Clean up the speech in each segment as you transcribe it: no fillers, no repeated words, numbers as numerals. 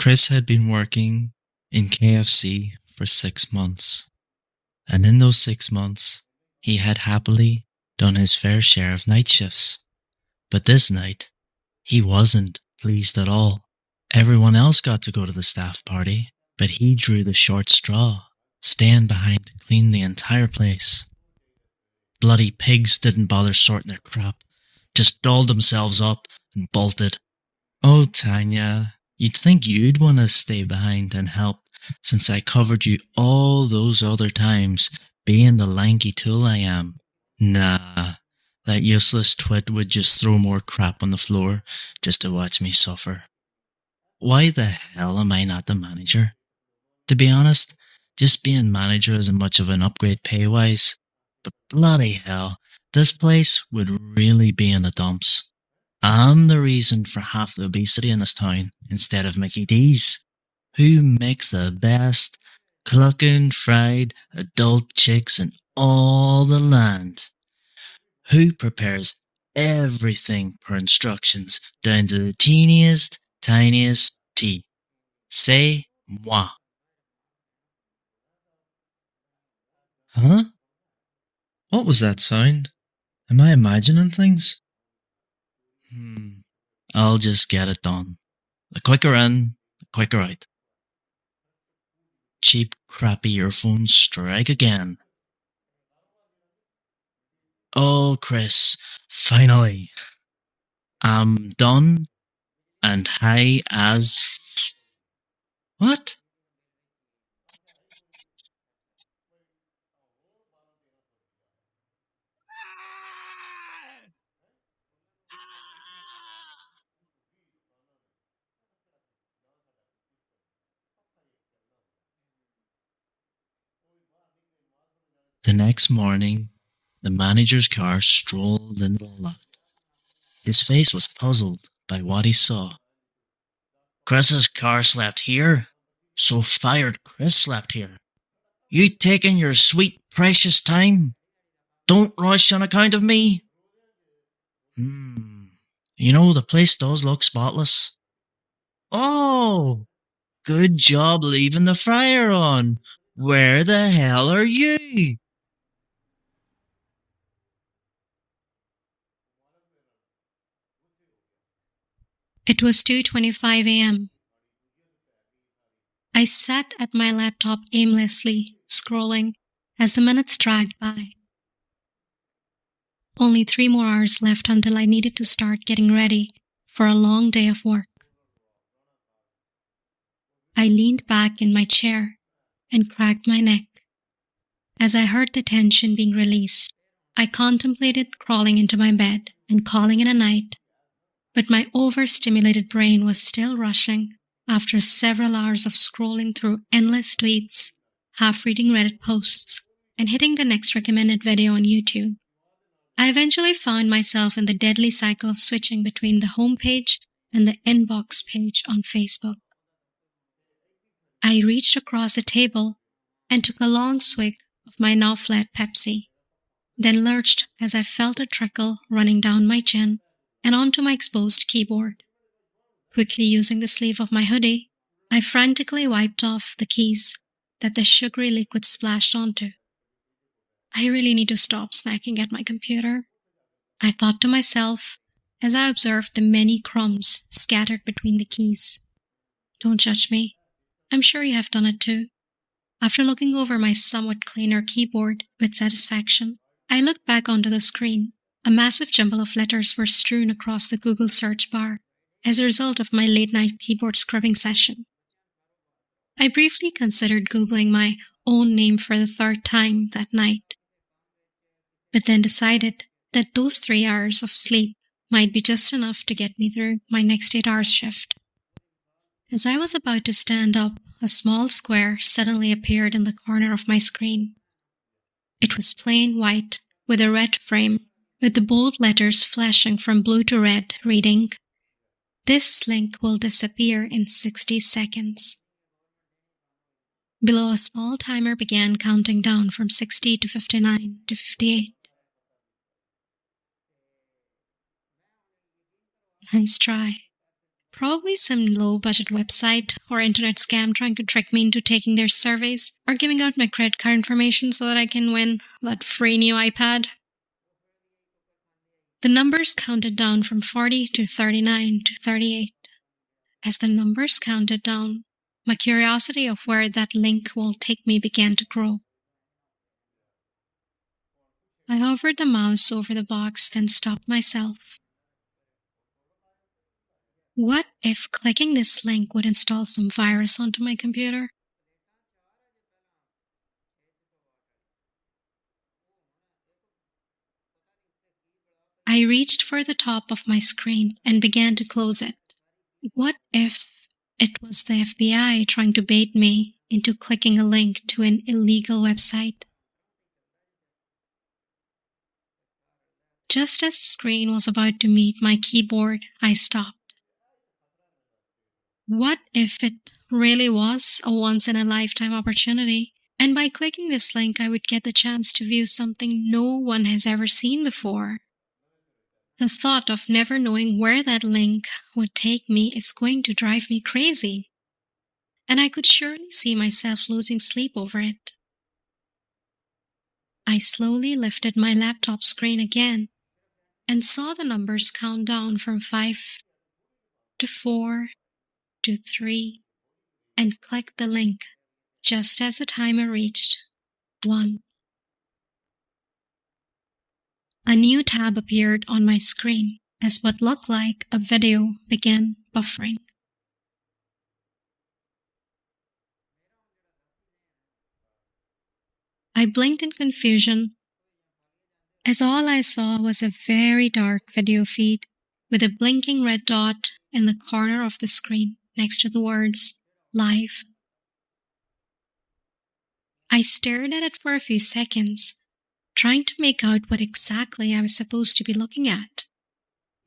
Chris had been working in KFC for 6 months, and in those 6 months, he had happily done his fair share of night shifts. But this night, he wasn't pleased at all. Everyone else got to go to the staff party, but he drew the short straw, staying behind to clean the entire place. Bloody pigs didn't bother sorting their crap, just dolled themselves up and bolted. Oh, Tanya, you'd think you'd want to stay behind and help, since I covered you all those other times, being the lanky tool I am. Nah, that useless twit would just throw more crap on the floor just to watch me suffer. Why the hell am I not the manager? To be honest, just being manager isn't much of an upgrade pay-wise, but bloody hell, this place would really be in the dumps. I'm the reason for half the obesity in this town instead of Mickey D's. Who makes the best clucking fried adult chicks in all the land? Who prepares everything per instructions down to the teeniest, tiniest tea? C'est moi. Huh? What was that sound? Am I imagining things? I'll just get it done. The quicker in, the quicker out. Cheap, crappy earphones strike again. Oh, Chris, finally. I'm done and high as... What? The next morning, the manager's car strolled into the lot. His face was puzzled by what he saw. Chris's car slept here, so fired Chris slept here. You taking your sweet, precious time? Don't rush on account of me. You know, the place does look spotless. Oh, good job leaving the fryer on. Where the hell are you? It was 2:25 a.m. I sat at my laptop aimlessly, scrolling as the minutes dragged by. Only 3 more hours left until I needed to start getting ready for a long day of work. I leaned back in my chair and cracked my neck. As I heard the tension being released, I contemplated crawling into my bed and calling it a night, but my overstimulated brain was still rushing after several hours of scrolling through endless tweets, half-reading Reddit posts, and hitting the next recommended video on YouTube. I eventually found myself in the deadly cycle of switching between the homepage and the inbox page on Facebook. I reached across the table and took a long swig of my now flat Pepsi, then lurched as I felt a trickle running down my chin and onto my exposed keyboard. Quickly using the sleeve of my hoodie, I frantically wiped off the keys that the sugary liquid splashed onto. I really need to stop snacking at my computer, I thought to myself as I observed the many crumbs scattered between the keys. Don't judge me. I'm sure you have done it too. After looking over my somewhat cleaner keyboard with satisfaction, I looked back onto the screen. A massive jumble of letters were strewn across the Google search bar as a result of my late-night keyboard scrubbing session. I briefly considered Googling my own name for the 3rd time that night, but then decided that those 3 hours of sleep might be just enough to get me through my next 8 hours shift. As I was about to stand up, a small square suddenly appeared in the corner of my screen. It was plain white with a red frame, with the bold letters flashing from blue to red, reading, "This link will disappear in 60 seconds. Below, a small timer began counting down from 60 to 59 to 58. Nice try. Probably some low budget website or internet scam trying to trick me into taking their surveys or giving out my credit card information so that I can win that free new iPad. The numbers counted down from 40 to 39 to 38. As the numbers counted down, my curiosity of where that link will take me began to grow. I hovered the mouse over the box, then stopped myself. What if clicking this link would install some virus onto my computer? I reached for the top of my screen and began to close it. What if it was the FBI trying to bait me into clicking a link to an illegal website? Just as the screen was about to meet my keyboard, I stopped. What if it really was a once-in-a-lifetime opportunity? And by clicking this link, I would get the chance to view something no one has ever seen before. The thought of never knowing where that link would take me is going to drive me crazy. And I could surely see myself losing sleep over it. I slowly lifted my laptop screen again and saw the numbers count down from 5 to 4 to 3 and clicked the link just as the timer reached 1. A new tab appeared on my screen as what looked like a video began buffering. I blinked in confusion as all I saw was a very dark video feed with a blinking red dot in the corner of the screen next to the words live. I stared at it for a few seconds, trying to make out what exactly I was supposed to be looking at.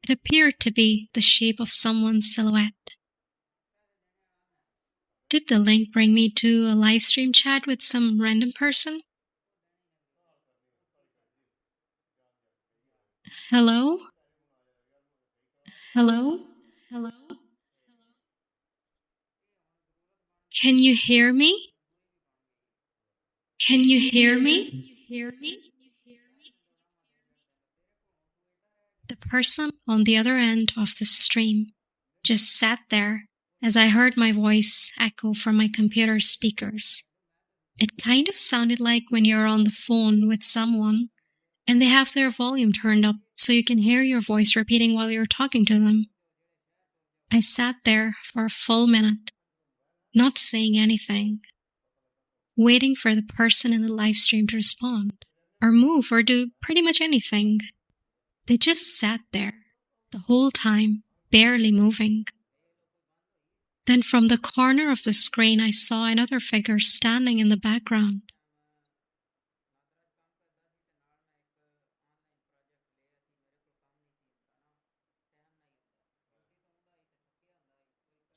It appeared to be the shape of someone's silhouette. Did the link bring me to a live stream chat with some random person? Hello? Hello? Hello? Can you hear me? Can you hear me? The person on the other end of the stream just sat there as I heard my voice echo from my computer speakers. It kind of sounded like when you're on the phone with someone and they have their volume turned up so you can hear your voice repeating while you're talking to them. I sat there for a full minute, not saying anything, waiting for the person in the live stream to respond, or move, or do pretty much anything. They just sat there the whole time, barely moving. Then from the corner of the screen, I saw another figure standing in the background.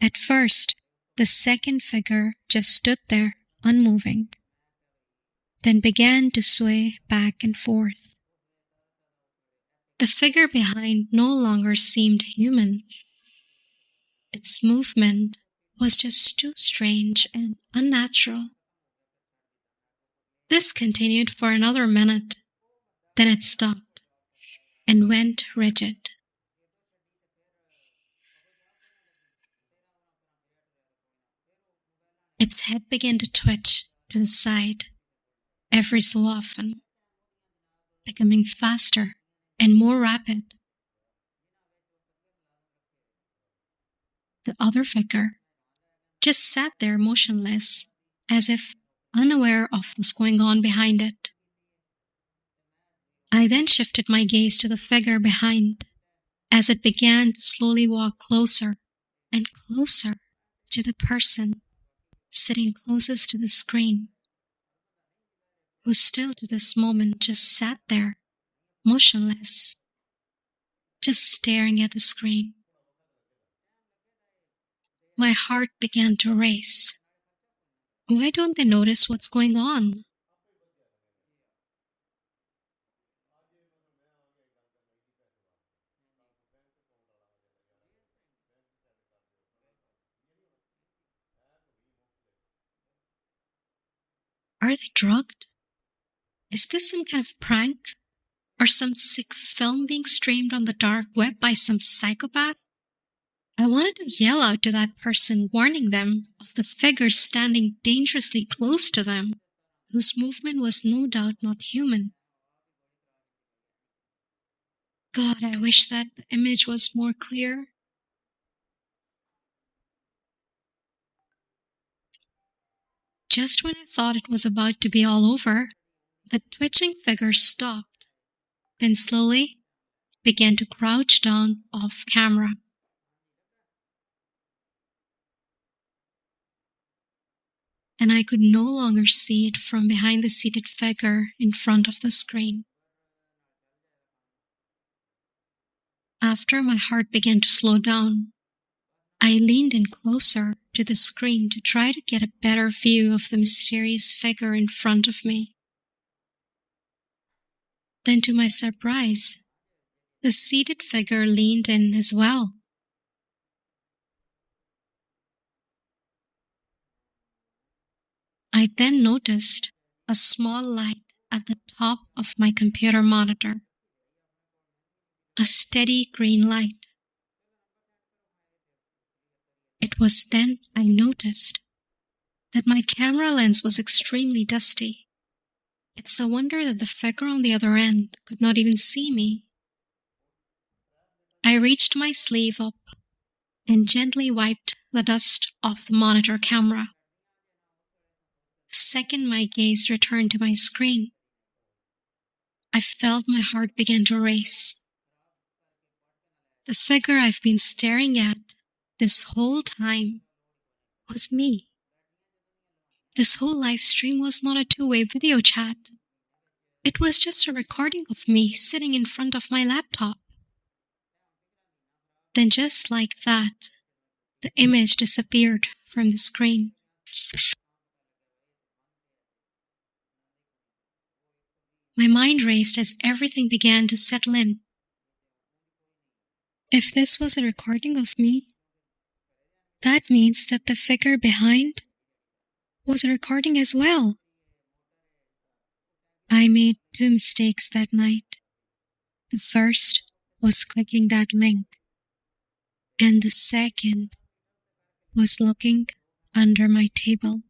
At first, the second figure just stood there, unmoving, then began to sway back and forth. The figure behind no longer seemed human. Its movement was just too strange and unnatural. This continued for another minute, then it stopped and went rigid. Its head began to twitch to the side every so often, becoming faster and more rapid. The other figure just sat there motionless, as if unaware of what was going on behind it. I then shifted my gaze to the figure behind as it began to slowly walk closer and closer to the person sitting closest to the screen, who still to this moment just sat there, motionless, just staring at the screen. My heart began to race. Why don't they notice what's going on? Are they drugged? Is this some kind of prank? Or some sick film being streamed on the dark web by some psychopath? I wanted to yell out to that person, warning them of the figure standing dangerously close to them, whose movement was no doubt not human. God, I wish that the image was more clear. Just when I thought it was about to be all over, the twitching figure stopped, then slowly began to crouch down off camera. And I could no longer see it from behind the seated figure in front of the screen. After my heart began to slow down, I leaned in closer to the screen to try to get a better view of the mysterious figure in front of me. Then, to my surprise, the seated figure leaned in as well. I then noticed a small light at the top of my computer monitor. A steady green light. It was then I noticed that my camera lens was extremely dusty. It's a wonder that the figure on the other end could not even see me. I reached my sleeve up and gently wiped the dust off the monitor camera. The second my gaze returned to my screen, I felt my heart begin to race. The figure I've been staring at this whole time was me. This whole live stream was not a two-way video chat. It was just a recording of me sitting in front of my laptop. Then just like that, the image disappeared from the screen. My mind raced as everything began to settle in. If this was a recording of me, that means that the figure behind was a recording as well. I made two mistakes that night. The first was clicking that link, and the second was looking under my table.